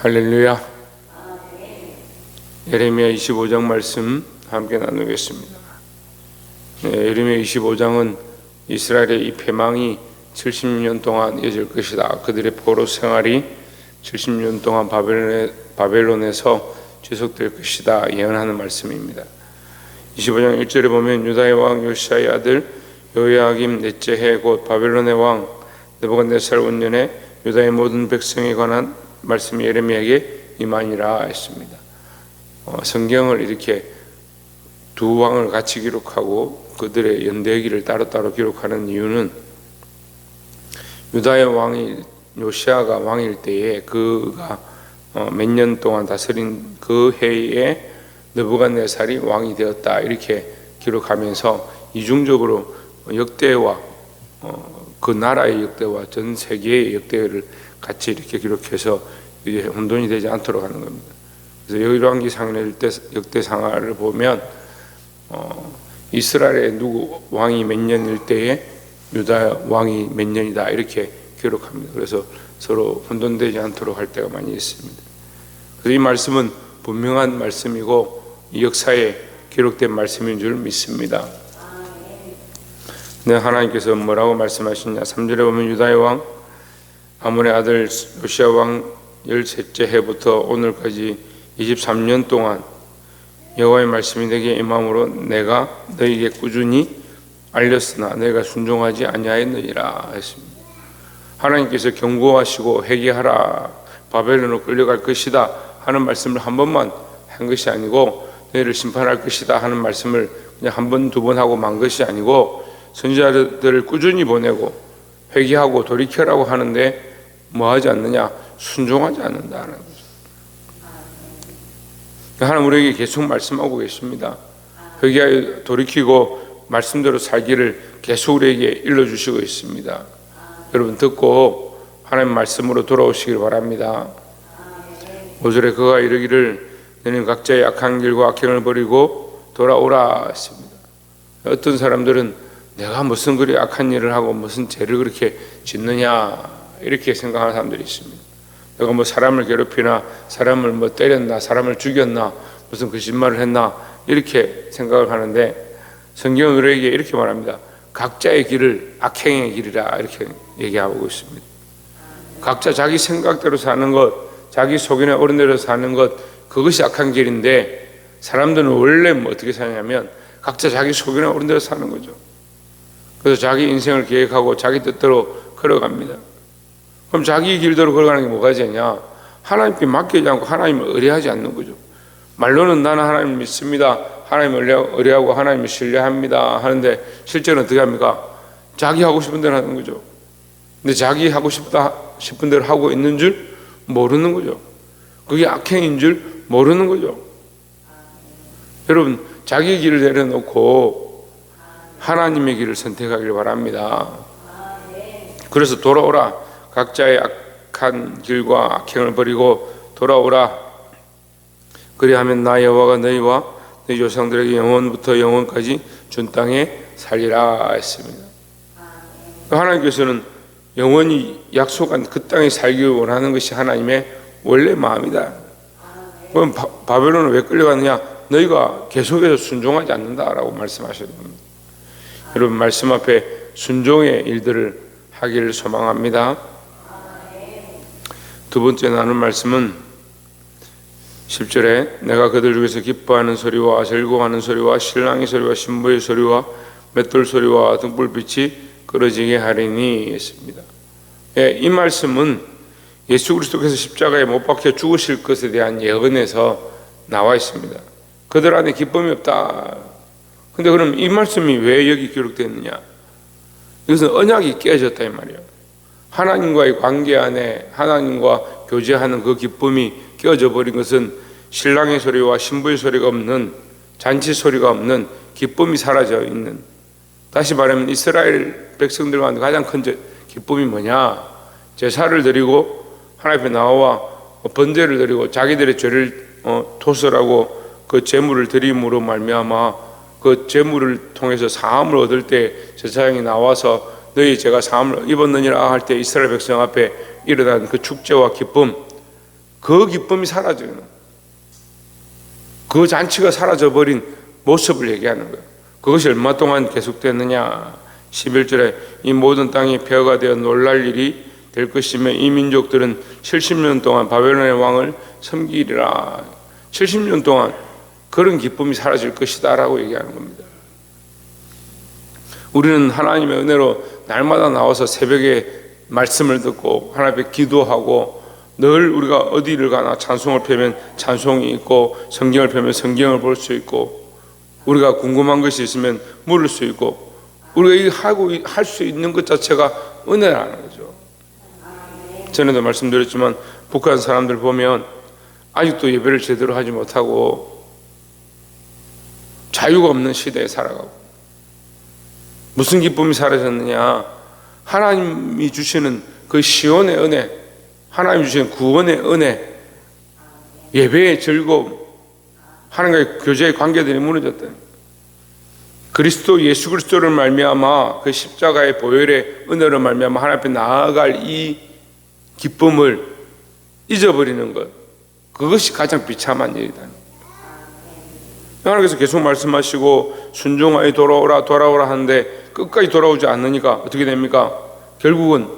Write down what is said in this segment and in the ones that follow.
할렐루야. 예레미야 25장 말씀 함께 나누겠습니다. 예레미야 25장은 이스라엘의 이 패망이 70년 동안 이어질 것이다. 그들의 포로 생활이 70년 동안 바벨론에서 지속될 것이다 예언하는 말씀입니다. 25장 1절에 보면 유다의 왕 요시야의 아들 여호야김 넷째 해 곧 바벨론의 왕 느부갓네살 운년에 유다의 모든 백성에 관한 말씀이 예레미야에게 임하니라 했습니다. 성경을 이렇게 두 왕을 같이 기록하고 그들의 연대기를 따로따로 기록하는 이유는 유다의 왕이 요시야가 왕일 때에 그가 몇 년 동안 다스린 그 해에 느부갓네살이 왕이 되었다 이렇게 기록하면서 이중적으로 역대와 그 나라의 역대와 전 세계의 역대를 같이 이렇게 기록해서 이제 혼돈이 되지 않도록 하는 겁니다. 그래서 열왕기상의 역대상하를 보면 이스라엘의 누구 왕이 몇 년일 때에 유다 왕이 몇 년이다 이렇게 기록합니다. 그래서 서로 혼돈되지 않도록 할 때가 많이 있습니다. 그래서 이 말씀은 분명한 말씀이고 역사에 기록된 말씀인 줄 믿습니다. 네, 하나님께서 뭐라고 말씀하시냐? 3절에 보면 유다의 왕 아몬의 아들 요시야 왕 13째 해부터 오늘까지 23년 동안 여호와의 말씀이 내게 임함으로 내가 너희에게 꾸준히 알렸으나 너희가 순종하지 아니하였느니라 했습니다. 하나님께서 경고하시고 회개하라 바벨론으로 끌려갈 것이다 하는 말씀을 한 번만 한 것이 아니고 너희를 심판할 것이다 하는 말씀을 그냥 한 번, 두 번 하고 만 것이 아니고 선지자들을 꾸준히 보내고 회개하고 돌이켜라고 하는데 뭐 하지 않느냐? 순종하지 않는다는 거죠. 하나님 우리에게 계속 말씀하고 계십니다. 회개하여 돌이키고 말씀대로 살기를 계속 우리에게 일러주시고 있습니다. 여러분 듣고 하나님 말씀으로 돌아오시길 바랍니다. 5절에 그가 이르기를 너는 각자의 악한 길과 악행을 버리고 돌아오라 했습니다. 어떤 사람들은 내가 무슨 그리 악한 일을 하고 무슨 죄를 그렇게 짓느냐 이렇게 생각하는 사람들이 있습니다. 내가 뭐 사람을 괴롭히나 사람을 뭐 때렸나 사람을 죽였나 무슨 거짓말을 했나 이렇게 생각을 하는데 성경은 우리에게 이렇게 말합니다. 각자의 길을 악행의 길이라 이렇게 얘기하고 있습니다. 각자 자기 생각대로 사는 것 자기 속이나 옳은 대로 사는 것 그것이 악한 길인데 사람들은 원래 뭐 어떻게 사냐면 각자 자기 속이나 옳은 대로 사는 거죠. 그래서 자기 인생을 계획하고 자기 뜻대로 걸어갑니다. 그럼 자기 길대로 걸어가는 게 뭐가 되냐? 하나님께 맡기지 않고 하나님을 의뢰하지 않는 거죠. 말로는 나는 하나님을 믿습니다. 하나님을 의뢰하고 하나님을 신뢰합니다 하는데 실제로는 어떻게 합니까? 자기 하고 싶은 대로 하는 거죠. 근데 자기 하고 싶은 대로 하고 있는 줄 모르는 거죠. 그게 악행인 줄 모르는 거죠. 여러분 자기 길을 내려놓고 하나님의 길을 선택하기를 바랍니다. 그래서 돌아오라. 각자의 악한 길과 악행을 버리고 돌아오라. 그리하면 나 여호와가 너희와 너희 조상들에게 영원부터 영원까지 준 땅에 살리라 했습니다. 하나님께서는 영원히 약속한 그 땅에 살기를 원하는 것이 하나님의 원래 마음이다. 그럼 바벨론은 왜 끌려가느냐? 너희가 계속해서 순종하지 않는다라고 말씀하시는 겁니다. 여러분 말씀 앞에 순종의 일들을 하기를 소망합니다. 두 번째 나눌 말씀은 10절에 내가 그들 중에서 기뻐하는 소리와 즐거워하는 소리와 신랑의 소리와 신부의 소리와 맷돌 소리와 등불빛이 끊어지게 하리니 했습니다. 이 말씀은 예수 그리스도께서 십자가에 못 박혀 죽으실 것에 대한 예언에서 나와 있습니다. 그들 안에 기쁨이 없다. 근데 그럼 이 말씀이 왜 여기 기록됐느냐? 이것은 언약이 깨졌다 이 말이에요. 하나님과의 관계 안에 하나님과 교제하는 그 기쁨이 깨어져 버린 것은 신랑의 소리와 신부의 소리가 없는 잔치 소리가 없는 기쁨이 사라져 있는 다시 말하면 이스라엘 백성들 가운데 가장 큰 기쁨이 뭐냐? 제사를 드리고 하나님 앞에 나와 번제를 드리고 자기들의 죄를 토설하고 그 제물을 드림으로 말미암아 그 제물을 통해서 사함을 얻을 때 제사장이 나와서 너희 제가 사함을 입었느니라 할 때 이스라엘 백성 앞에 일어난 그 축제와 기쁨 그 기쁨이 사라져요. 그 잔치가 사라져버린 모습을 얘기하는 거예요. 그것이 얼마 동안 계속됐느냐. 11절에 이 모든 땅이 폐허가 되어 놀랄 일이 될 것이며 이 민족들은 70년 동안 바벨론의 왕을 섬기리라. 70년 동안 그런 기쁨이 사라질 것이다 라고 얘기하는 겁니다. 우리는 하나님의 은혜로 날마다 나와서 새벽에 말씀을 듣고 하나님 앞에 기도하고 늘 우리가 어디를 가나 찬송을 펴면 찬송이 있고 성경을 펴면 성경을 볼 수 있고 우리가 궁금한 것이 있으면 물을 수 있고 우리가 할 수 있는 것 자체가 은혜라는 거죠. 전에도 말씀드렸지만 북한 사람들 보면 아직도 예배를 제대로 하지 못하고 자유가 없는 시대에 살아가고 무슨 기쁨이 사라졌느냐. 하나님이 주시는 그 시온의 은혜, 하나님이 주시는 구원의 은혜, 예배의 즐거움, 하나님과의 교제의 관계들이 무너졌다. 그리스도 예수 그리스도를 말미암아 그 십자가의 보혈의 은혜로 말미암아 하나님 앞에 나아갈 이 기쁨을 잊어버리는 것, 그것이 가장 비참한 일이다. 하나님께서 계속 말씀하시고 순종하여 돌아오라 하는데 끝까지 돌아오지 않으니까 어떻게 됩니까? 결국은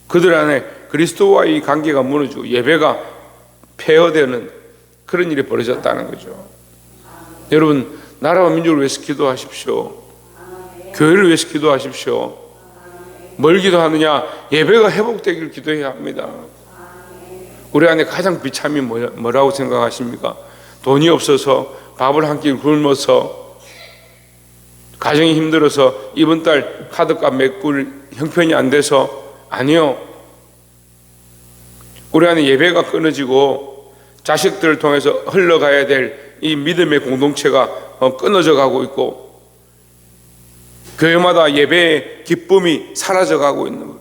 그들 안에 그리스도와의 관계가 무너지고 예배가 폐허되는 그런 일이 벌어졌다는 거죠. 여러분, 나라와 민족을 위해서 기도하십시오. 교회를 위해서 기도하십시오. 뭘 기도하느냐? 예배가 회복되기를 기도해야 합니다. 우리 안에 가장 비참이 뭐라고 생각하십니까? 돈이 없어서 밥을 한 끼 굶어서 가정이 힘들어서 이번 달 카드값 메꿀 형편이 안 돼서 아니요. 우리 안에 예배가 끊어지고 자식들을 통해서 흘러가야 될 이 믿음의 공동체가 끊어져 가고 있고 교회마다 예배의 기쁨이 사라져 가고 있는 것.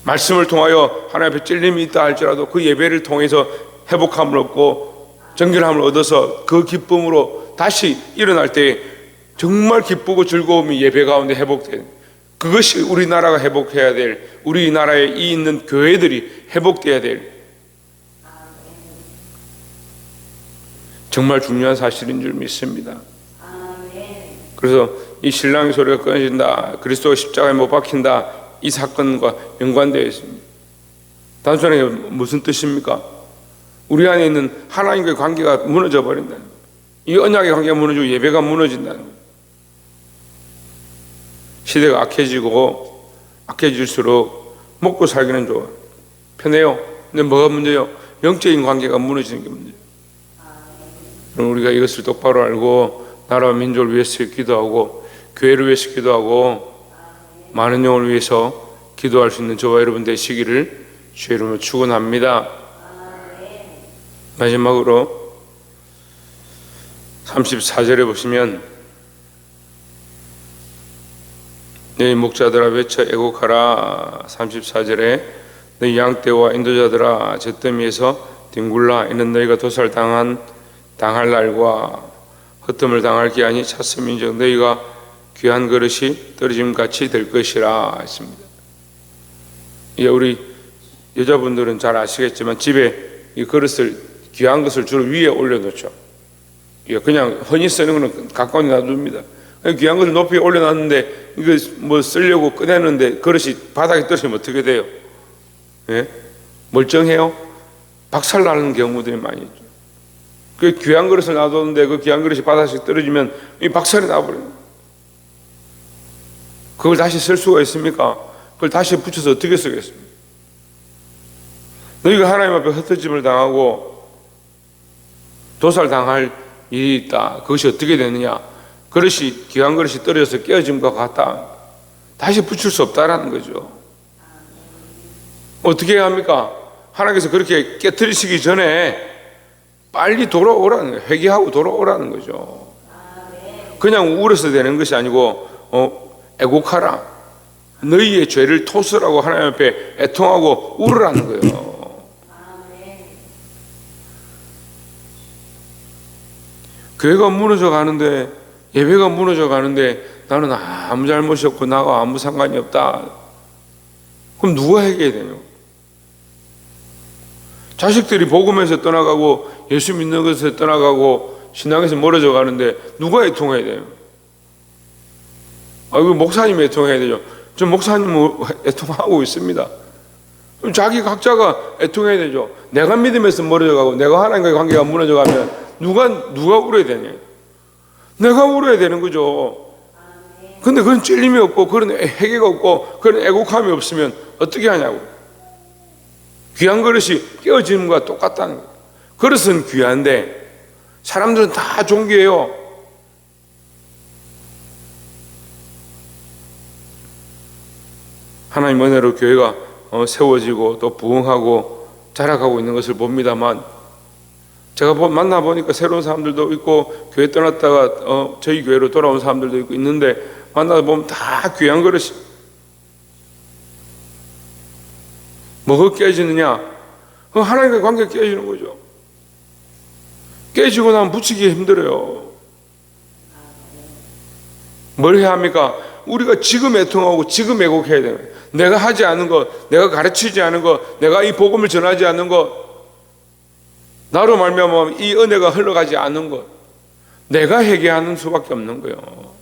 말씀을 통하여 하나님 앞에 찔림이 있다 할지라도 그 예배를 통해서 회복함을 얻고 정결함을 얻어서 그 기쁨으로 다시 일어날 때 정말 기쁘고 즐거움이 예배 가운데 회복되는, 그것이 우리나라가 회복해야 될, 우리나라에 이 있는 교회들이 회복돼야 될 정말 중요한 사실인 줄 믿습니다. 그래서 이 신랑의 소리가 끊어진다, 그리스도가 십자가에 못 박힌다, 이 사건과 연관되어 있습니다. 단순하게 무슨 뜻입니까? 우리 안에 있는 하나님과의 관계가 무너져 버린다는 거예요. 이 언약의 관계가 무너지고 예배가 무너진다는 거예요. 시대가 악해질수록 먹고 살기는 좋아, 편해요. 근데 뭐가 문제요? 영적인 관계가 무너지는 게 문제예요. 그럼 우리가 이것을 똑바로 알고 나라와 민족을 위해서 기도하고 교회를 위해서 기도하고 많은 영혼을 위해서 기도할 수 있는 저와 여러분 되시기를 주의 이름으로 축원합니다. 마지막으로 34절에 보시면 너희 목자들아 외쳐 애곡하라. 34절에 너희 양떼와 인도자들아 잿더미에서 뒹굴라. 이는 너희가 당할 날과 흩음을 당할 기한이 찼음인즉 너희가 귀한 그릇이 떨어짐같이 될 것이라 했습니다. 예, 우리 여자분들은 잘 아시겠지만 집에 이 그릇을, 귀한 것을 주로 위에 올려놓죠. 예, 그냥 흔히 쓰는 거는 가까운 데 놔둡니다. 귀한 것을 높이 올려놨는데 이거 뭐 쓰려고 꺼내는데 그릇이 바닥에 떨어지면 어떻게 돼요? 예? 멀쩡해요? 박살나는 경우들이 많이 있죠. 그 귀한 그릇을 놔뒀는데 그 귀한 그릇이 바닥에 떨어지면 이 박살이 나버려요. 그걸 다시 쓸 수가 있습니까? 그걸 다시 붙여서 어떻게 쓰겠습니까? 너희가 하나님 앞에 흩어짐을 당하고 도살당할 일이 있다. 그것이 어떻게 되느냐? 그릇이, 귀한 그릇이 떨어져서 깨어짐과 같다. 다시 붙일 수 없다라는 거죠. 어떻게 해야 합니까? 하나님께서 그렇게 깨트리시기 전에 빨리 돌아오라는 거예요. 회개하고 돌아오라는 거죠. 그냥 울어서 되는 것이 아니고 애곡하라. 너희의 죄를 토스라고 하나님 앞에 애통하고 울으라는 거예요. 교회가 무너져 가는데, 예배가 무너져 가는데 나는 아무 잘못이 없고 나와 아무 상관이 없다. 그럼 누가 해결해야 되냐? 자식들이 복음에서 떠나가고 예수 믿는 것에서 떠나가고 신앙에서 멀어져 가는데 누가 애통해야 돼요? 이거 목사님이 애통해야 되죠. 저 목사님은 애통하고 있습니다. 그럼 자기 각자가 애통해야 되죠. 내가 믿음에서 멀어져 가고 내가 하나님과의 관계가 무너져 가면 누가 울어야 되냐? 내가 울어야 되는 거죠. 근데 그런 찔림이 없고 그런 회개가 없고 그런 애곡함이 없으면 어떻게 하냐고. 귀한 그릇이 깨어지는 것과 똑같다는 거예요. 그릇은 귀한데 사람들은 다 존귀해요. 하나님 은혜로 교회가 세워지고 또 부흥하고 자라가고 있는 것을 봅니다만, 제가 만나보니까 새로운 사람들도 있고 교회 떠났다가 저희 교회로 돌아온 사람들도 있고 있는데, 만나보면 다 귀한 그릇이. 뭐가 깨지느냐? 하나님과의 관계가 깨지는 거죠. 깨지고 나면 붙이기 힘들어요. 뭘 해야 합니까? 우리가 지금 애통하고 지금 애곡해야 돼요. 내가 하지 않은 것, 내가 가르치지 않은 것, 내가 이 복음을 전하지 않는 것, 나로 말미암아 이 은혜가 흘러가지 않는 것, 내가 회개하는 수밖에 없는 거예요.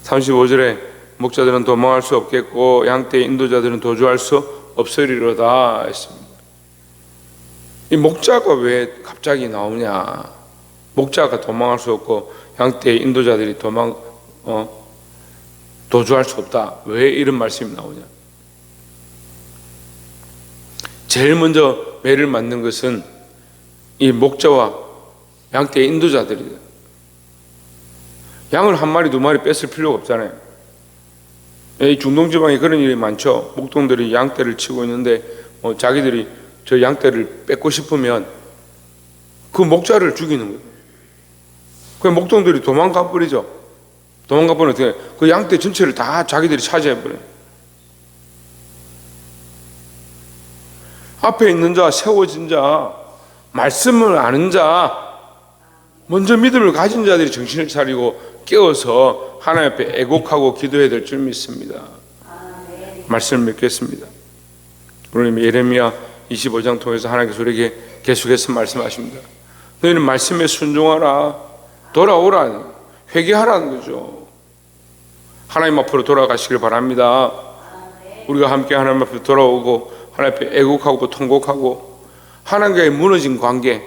35절에 목자들은 도망할 수 없겠고 양떼의 인도자들은 도주할 수 없으리로다 했습니다. 이 목자가 왜 갑자기 나오냐? 목자가 도망할 수 없고 양떼의 인도자들이 도주할 수 없다. 왜 이런 말씀이 나오냐? 제일 먼저 매를 맞는 것은 이 목자와 양떼의 인도자들이다. 양을 한 마리 두 마리 뺐을 필요가 없잖아요. 이 중동지방에 그런 일이 많죠. 목동들이 양떼를 치고 있는데 자기들이 저 양떼를 뺏고 싶으면 그 목자를 죽이는 거예요. 그 목동들이 도망가 버리죠. 도망가 버리면 어떻게 해요? 그 양떼 전체를 다 자기들이 차지해 버려요. 앞에 있는 자, 세워진 자, 말씀을 아는 자, 먼저 믿음을 가진 자들이 정신을 차리고 깨어서 하나님 앞에 애곡하고 기도해야 될 줄 믿습니다. 말씀을 맺겠습니다. 오늘 예레미야 25장 통해서 하나님께서 우리에게 계속해서 말씀하십니다. 너희는 말씀에 순종하라, 돌아오라, 회개하라는 거죠. 하나님 앞으로 돌아가시길 바랍니다. 우리가 함께 하나님 앞에 돌아오고 하나님 앞에 애곡하고 통곡하고 하나님과의 무너진 관계,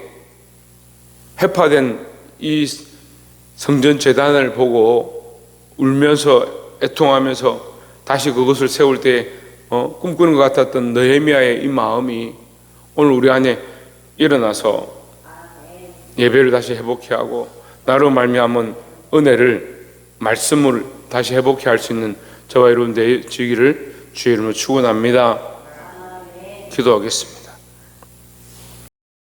해파된 이 성전 제단을 보고 울면서 애통하면서 다시 그것을 세울 때 꿈꾸는 것 같았던 느헤미야의 이 마음이 오늘 우리 안에 일어나서 예배를 다시 회복해 하고 나로 말미암은 은혜를, 말씀을 다시 회복해 할 수 있는 저와 여러분 되시기를 주의 이름으로 축원합니다. 기도하겠습니다.